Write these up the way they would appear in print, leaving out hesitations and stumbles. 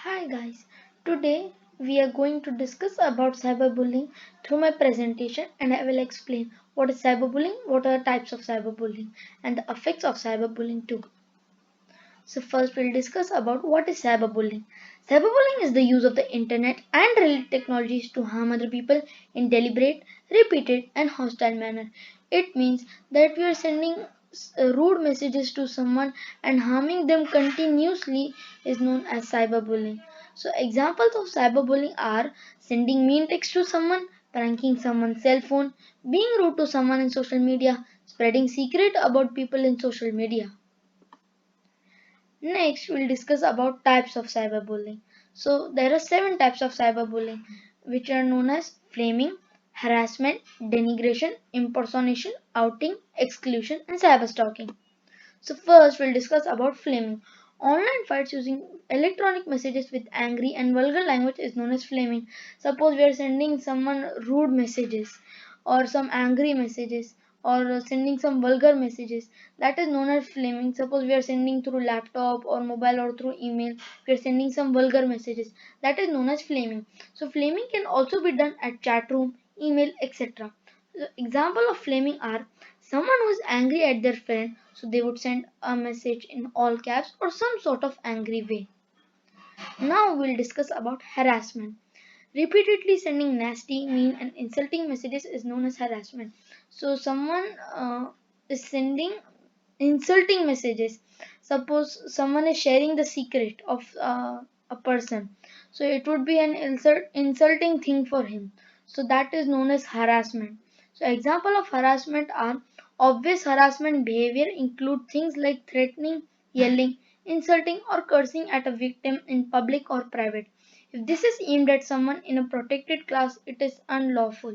Hi guys, today we are going to discuss about cyberbullying through my presentation, and I will explain what is cyberbullying, what are the types of cyberbullying and the effects of cyberbullying too. So first we'll discuss about what is cyberbullying. Cyberbullying is the use of the internet and related technologies to harm other people in deliberate, repeated and hostile manner. It means that we are sending rude messages to someone and harming them continuously is known as cyberbullying. So examples of cyberbullying are sending mean text to someone, pranking someone's cell phone, being rude to someone in social media, spreading secret about people in social media. Next, we'll discuss about types of cyberbullying. So, there are seven types of cyberbullying, which are known as flaming, harassment, denigration, impersonation, outing, exclusion, and cyberstalking. So, first, we'll discuss about flaming. Online fights using electronic messages with angry and vulgar language is known as flaming. Suppose we are sending someone rude messages or some angry messages or sending some vulgar messages, that is known as flaming. Suppose we are sending through laptop or mobile or through email, we are sending some vulgar messages, that is known as flaming. So flaming can also be done at chat room, email, etc. So example of flaming are someone who is angry at their friend, so they would send a message in all caps or some sort of angry way. Now we'll discuss about harassment. Repeatedly sending nasty, mean, and insulting messages is known as harassment. So someone is sending insulting messages. Suppose someone is sharing the secret of a person, so it would be an insulting thing for him. So that is known as harassment. So example of harassment are obvious harassment behavior include things like threatening, yelling, insulting, or cursing at a victim in public or private. If this is aimed at someone in a protected class, it is unlawful.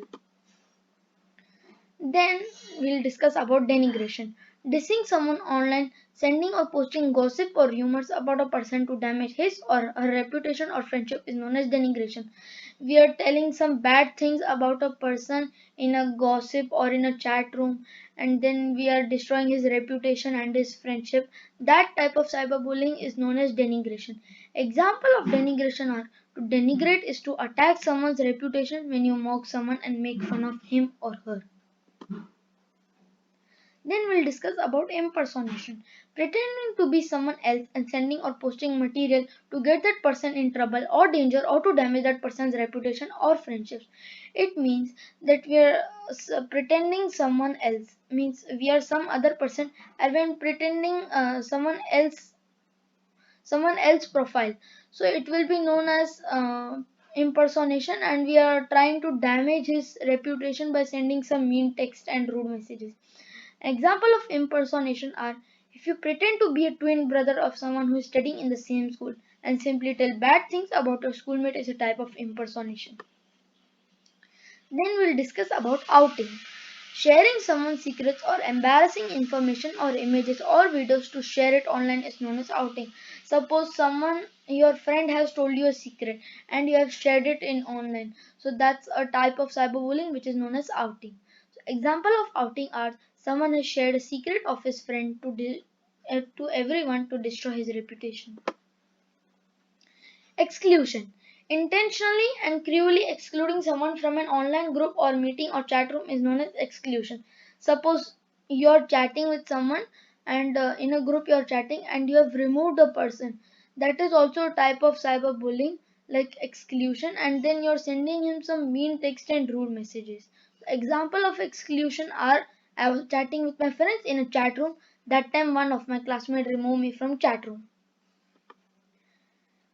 Then we'll discuss about denigration. Dissing someone online, sending or posting gossip or rumors about a person to damage his or her reputation or friendship is known as denigration. We are telling some bad things about a person in a gossip or in a chat room, and then we are destroying his reputation and his friendship. That type of cyberbullying is known as denigration. Example of denigration are to denigrate is to attack someone's reputation when you mock someone and make fun of him or her. Then we'll discuss about impersonation. Pretending to be someone else and sending or posting material to get that person in trouble or danger or to damage that person's reputation or friendships. It means that we are pretending someone else, means we are some other person, and when pretending someone else profile, so it will be known as impersonation, and we are trying to damage his reputation by sending some mean text and rude messages. Example of impersonation are if you pretend to be a twin brother of someone who is studying in the same school and simply tell bad things about your schoolmate is a type of impersonation. Then we'll discuss about outing. Sharing someone's secrets or embarrassing information or images or videos to share it online is known as outing. Suppose someone, your friend has told you a secret and you have shared it in online. So that's a type of cyberbullying which is known as outing. So example of outing are someone has shared a secret of his friend to everyone to destroy his reputation. Exclusion. Intentionally and cruelly excluding someone from an online group or meeting or chat room is known as exclusion. Suppose you're chatting with someone and in a group you're chatting and you have removed a person. That is also a type of cyberbullying like exclusion, and then you're sending him some mean text and rude messages. Example of exclusion are I was chatting with my friends in a chat room. That time one of my classmates removed me from chat room.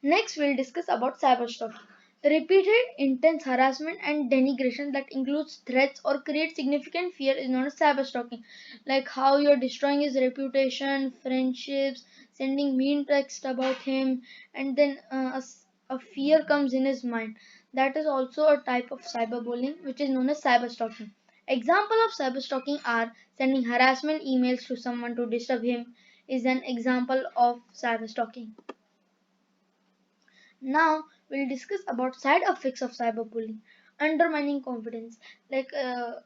Next, we'll discuss about cyberstalking. Repeated intense harassment and denigration that includes threats or creates significant fear is known as cyberstalking. Like how you're destroying his reputation, friendships, sending mean text about him, and then a fear comes in his mind. That is also a type of cyberbullying, which is known as cyberstalking. Example of cyberstalking are sending harassment emails to someone to disturb him is an example of cyberstalking. Now we'll discuss about side effects of cyberbullying. Undermining confidence. Like a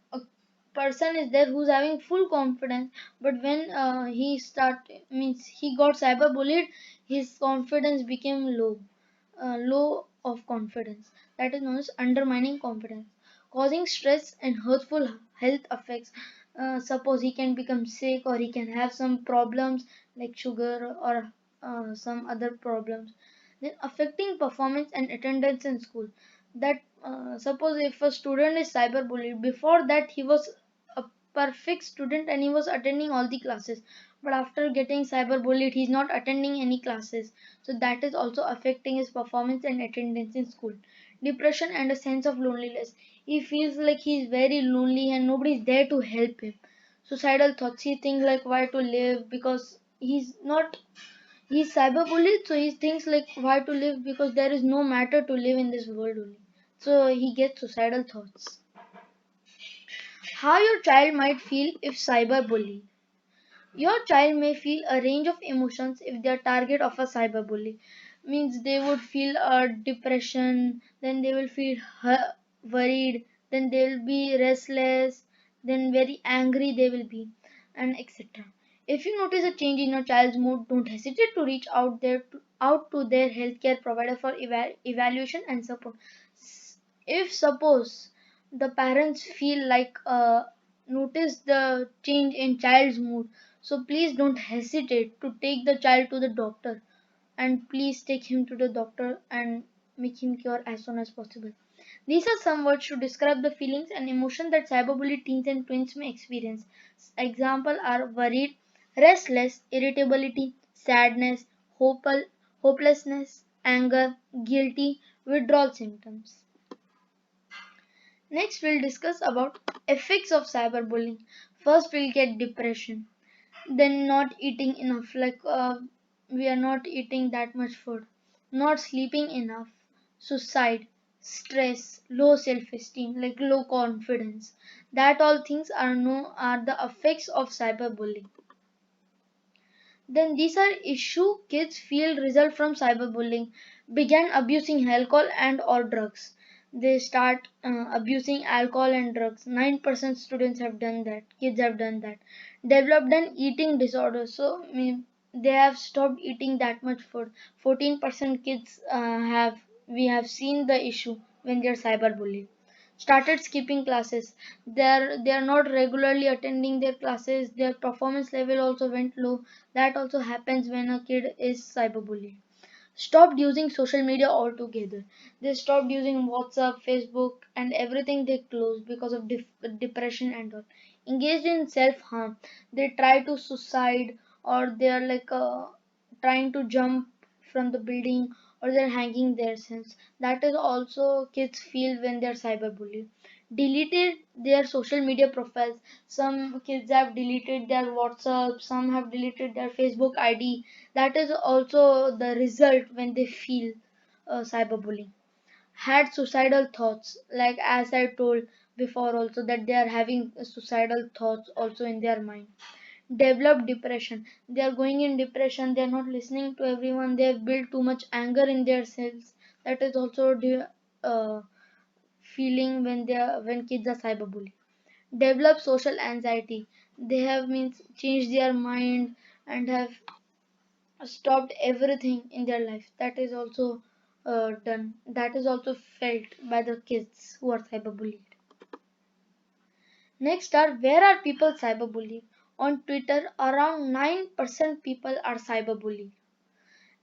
person is there who's having full confidence, but when he got cyberbullied, his confidence became low. low of confidence, that is known as undermining confidence, causing stress and hurtful health effects. Suppose he can become sick or he can have some problems like sugar or some other problems, then affecting performance and attendance in school. That suppose if a student is cyberbullied, before that he was a perfect student and he was attending all the classes, but after getting cyberbullied he's not attending any classes, so that is also affecting his performance and attendance in school. Depression and a sense of loneliness, he feels like he's very lonely and nobody is there to help him. Suicidal thoughts, he thinks like why to live, because he's cyberbullied, so he thinks like why to live, because there is no matter to live in this world only, so he gets suicidal thoughts. How your child might feel if cyberbullied. Your child may feel a range of emotions if they are target of a cyberbully. Means they would feel a depression, then they will feel worried, then they will be restless, then very angry they will be, and etc. If you notice a change in your child's mood, don't hesitate to reach out to their healthcare provider for evaluation and support. If suppose the parents feel like notice the change in child's mood, so please don't hesitate to take the child to the doctor, and please take him to the doctor and make him cure as soon as possible. These are some words to describe the feelings and emotion that cyberbully teens and twins may experience. Example are worried, restless, irritability, sadness, hopelessness, anger, guilty, withdrawal symptoms. Next, we'll discuss about effects of cyberbullying. First, we'll get depression, then not eating enough, like we are not eating that much food, not sleeping enough, suicide, stress, low self-esteem, like low confidence. That all things are are the effects of cyberbullying. Then these are issue kids feel result from cyberbullying. Began abusing alcohol and or drugs. They start abusing alcohol and drugs. 9% students have done that. Kids have done that. Developed an eating disorder. So they have stopped eating that much food. 14% kids have we have seen the issue when they are cyberbullied. Started skipping classes. They are not regularly attending their classes. Their performance level also went low. That also happens when a kid is cyberbullied. Stopped using social media altogether. They stopped using WhatsApp, Facebook, and everything they closed because of depression and all. Engaged in self harm. They try to suicide, or they are like trying to jump from the building, or they're hanging themselves. That is also kids feel when they're cyberbullied. Deleted their social media profiles. Some kids have deleted their WhatsApp, some have deleted their Facebook ID. That is also the result when they feel cyberbullying. Had suicidal thoughts, like as I told before also, that they are having suicidal thoughts also in their mind. Develop depression, they are going in depression, they are not listening to everyone, they have built too much anger in their selves. That is also the feeling when they are when kids are cyberbullied. Develop social anxiety, they have means changed their mind and have stopped everything in their life. That is also done, that is also felt by the kids who are cyberbullied. Next are, where are people cyberbullied? On Twitter, around 9% people are cyberbullied.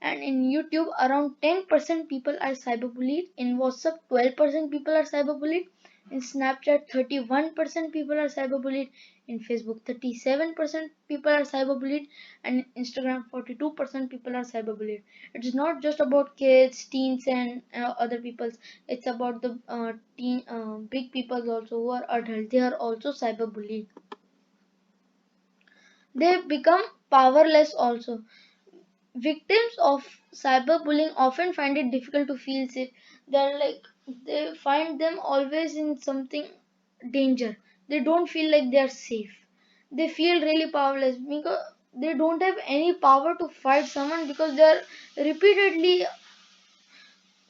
And in YouTube, around 10% people are cyberbullied. In WhatsApp, 12% people are cyberbullied. In Snapchat, 31% people are cyberbullied. In Facebook, 37% people are cyberbullied. And in Instagram, 42% people are cyberbullied. It's not just about kids, teens, and other peoples. It's about the big people also who are adult. They are also cyberbullied. They become powerless also. Victims of cyberbullying often find it difficult to feel safe. They're like they find them always in something danger. They don't feel like they're safe. They feel really powerless because they don't have any power to fight someone, because they're repeatedly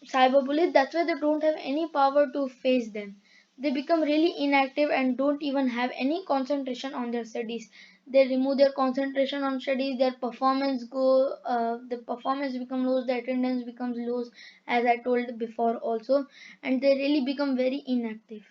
cyberbullied. That's why they don't have any power to face them. They become really inactive and don't even have any concentration on their studies. they remove their concentration on studies, their performance become low, their attendance becomes low, as I told before also, and they really become very inactive.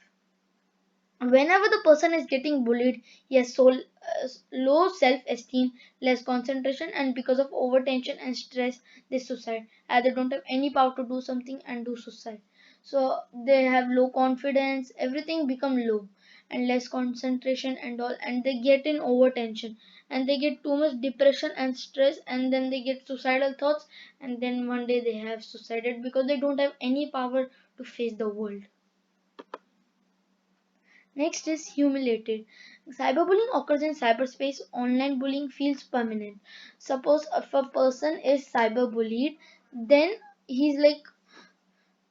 Whenever the person is getting bullied, he has low self-esteem, less concentration, and because of overtension and stress, they suicide, as they don't have any power to do something and do suicide. So they have low confidence, everything become low, and less concentration and all, and they get in overtension, and they get too much depression and stress, and then they get suicidal thoughts, and then one day they have suicided because they don't have any power to face the world. Next is humiliated. Cyberbullying occurs in cyberspace. Online bullying feels permanent. Suppose if a person is cyberbullied, then he's like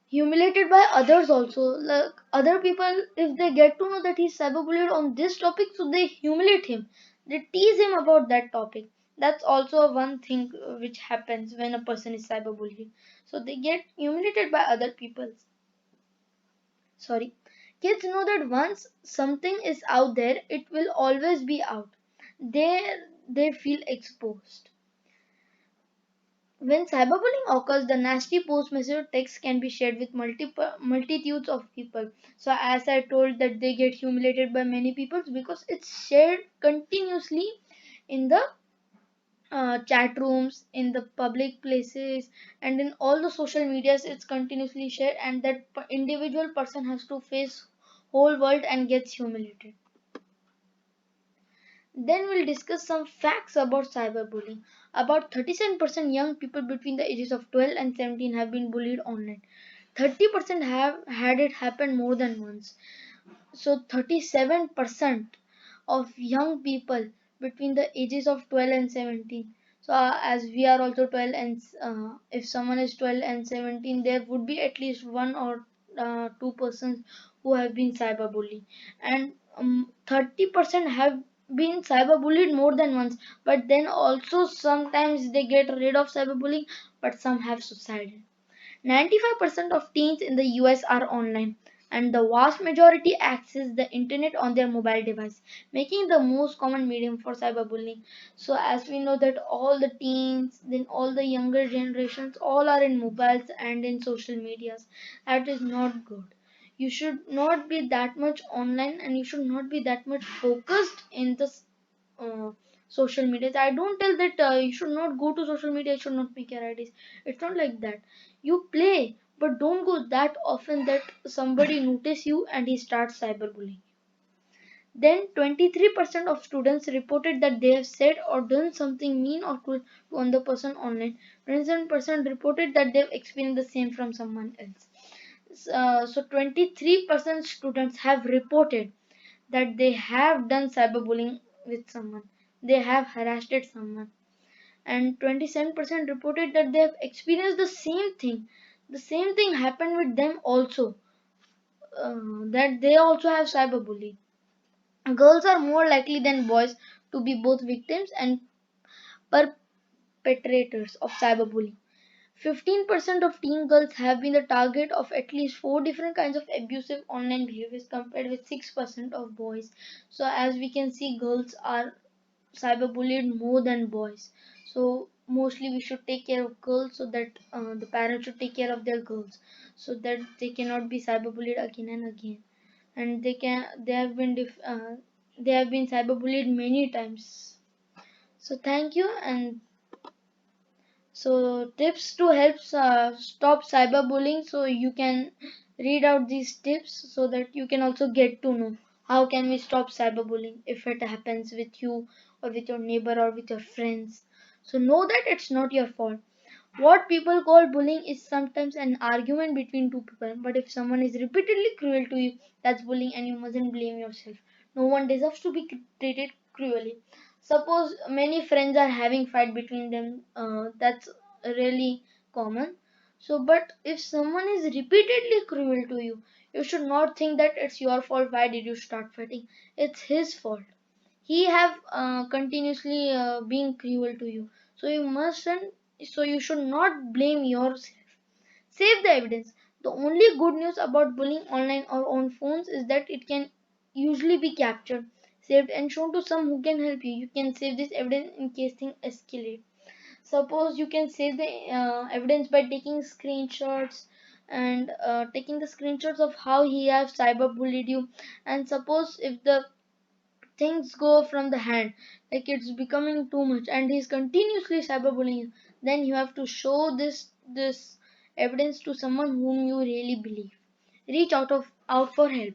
humiliated by others also. Like other people, if they get to know that he's cyberbullied on this topic, so they humiliate him. They tease him about that topic. That's also one thing which happens when a person is cyberbullied. So they get humiliated by other people. Sorry. Kids know that once something is out there, it will always be out. They feel exposed. When cyberbullying occurs, the nasty post message or text can be shared with multitudes of people. So as I told that they get humiliated by many people because it's shared continuously in the chat rooms, in the public places, and in all the social medias. It's continuously shared, and that individual person has to face whole world and gets humiliated. Then we'll discuss some facts about cyberbullying. About 37% young people between the ages of 12 and 17 have been bullied online. 30% have had it happen more than once. So 37% of young people between the ages of 12 and 17. So as we are also 12, and if someone is 12 and 17, there would be at least one or two persons who have been cyberbullied, and 30% have been cyberbullied more than once. But then also sometimes they get rid of cyberbullying, but some have suicided. 95% of teens in the US are online, and the vast majority access the internet on their mobile device, making the most common medium for cyberbullying. So as we know that all the teens, then all the younger generations, all are in mobiles and in social medias. That is not good. You should not be that much online, and you should not be that much focused in this uh, social media. I don't tell that you should not go to social media, you should not make your IDs. It's not like that. You play, but don't go that often that somebody notice you and he starts cyberbullying. Then 23% of students reported that they have said or done something mean or cruel to another person online. 27% reported that they've experienced the same from someone else. So 23% students have reported that they have done cyberbullying with someone. They have harassed someone. And 27% reported that they have experienced the same thing. The same thing happened with them also. That they also have cyberbullying. Girls are more likely than boys to be both victims and perpetrators of cyberbullying. 15% of teen girls have been the target of at least 4 different kinds of abusive online behaviors compared with 6% of boys. So as we can see, girls are cyberbullied more than boys. So mostly we should take care of girls, so that the parents should take care of their girls, so that they cannot be cyberbullied again and again. And they have been cyberbullied many times. So thank you. And so tips to help stop cyberbullying. So you can read out these tips so that you can also get to know how can we stop cyberbullying if it happens with you or with your neighbor or with your friends. So know that it's not your fault. What people call bullying is sometimes an argument between two people, but if someone is repeatedly cruel to you, that's bullying and you mustn't blame yourself. No one deserves to be treated cruelly. Suppose many friends are having fight between them, that's really common. So, but if someone is repeatedly cruel to you, you should not think that it's your fault. Why did you start fighting? It's his fault. He have continuously been cruel to you, so you should not blame yourself. Save the evidence. The only good news about bullying online or on phones is that it can usually be captured. saved and shown to some who can help you. You can save this evidence in case things escalate. Suppose you can save the evidence by taking screenshots and taking the screenshots of how he have cyberbullied you. And suppose if the things go from the hand, like it's becoming too much and he's continuously cyberbullying you, then you have to show this evidence to someone whom you really believe. Reach out for help,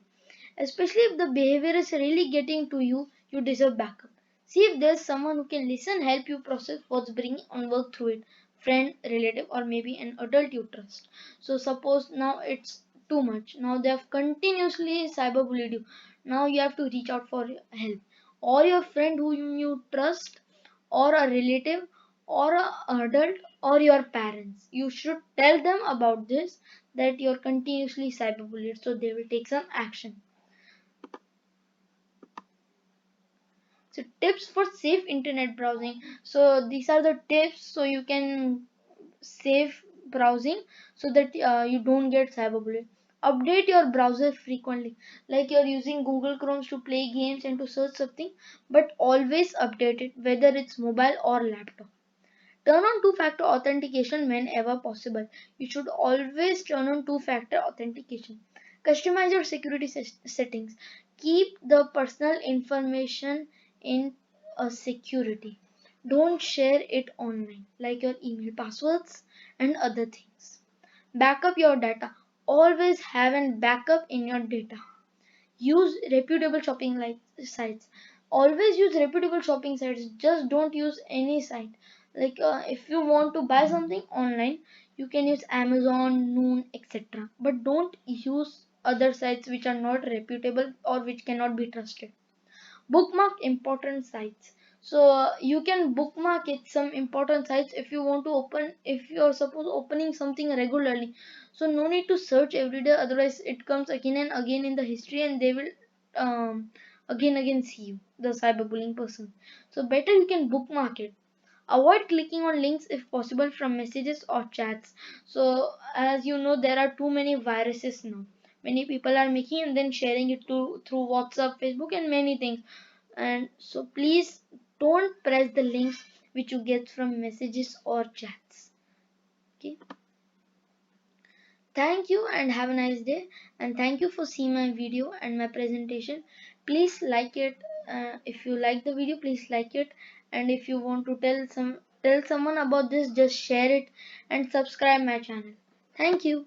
especially if the behavior is really getting to you. You deserve backup. See if there's someone who can listen, help you process what's bringing on, work through it. Friend, relative, or maybe an adult you trust. So suppose now it's too much, now they have continuously cyberbullied you. Now you have to reach out for help, or your friend whom you trust, or a relative, or a adult, or your parents. You should tell them about this, that you're continuously cyberbullied, so they will take some action. So tips for safe internet browsing. So these are the tips so you can safe browsing, so that you don't get cyberbullied. Update your browser frequently, like you're using Google Chrome to play games and to search something, but always update it, whether it's mobile or laptop. Turn on two-factor authentication whenever possible. You should always turn on two-factor authentication. Customize your security settings. Keep the personal information in a security. Don't share it online, like your email passwords and other things. Backup your data. Always have a backup in your data. Use reputable shopping like sites. Always use reputable shopping sites. Just don't use any site. Like if you want to buy something online, you can use Amazon, Noon, etc. But don't use other sites which are not reputable or which cannot be trusted. Bookmark important sites. So you can bookmark it some important sites if you want to open, if you are suppose opening something regularly. So no need to search every day, otherwise it comes again and again in the history and they will again see you, the cyberbullying person. So better you can bookmark it. Avoid clicking on links if possible from messages or chats. So as you know, there are too many viruses now. Many people are making and then sharing it to through WhatsApp, Facebook, and many things. And so please don't press the links which you get from messages or chats. Okay, thank you and have a nice day, and thank you for seeing my video and my presentation. Please like it. If you like the video, please like it, and if you want to tell someone about this, just share it and subscribe my channel. Thank you.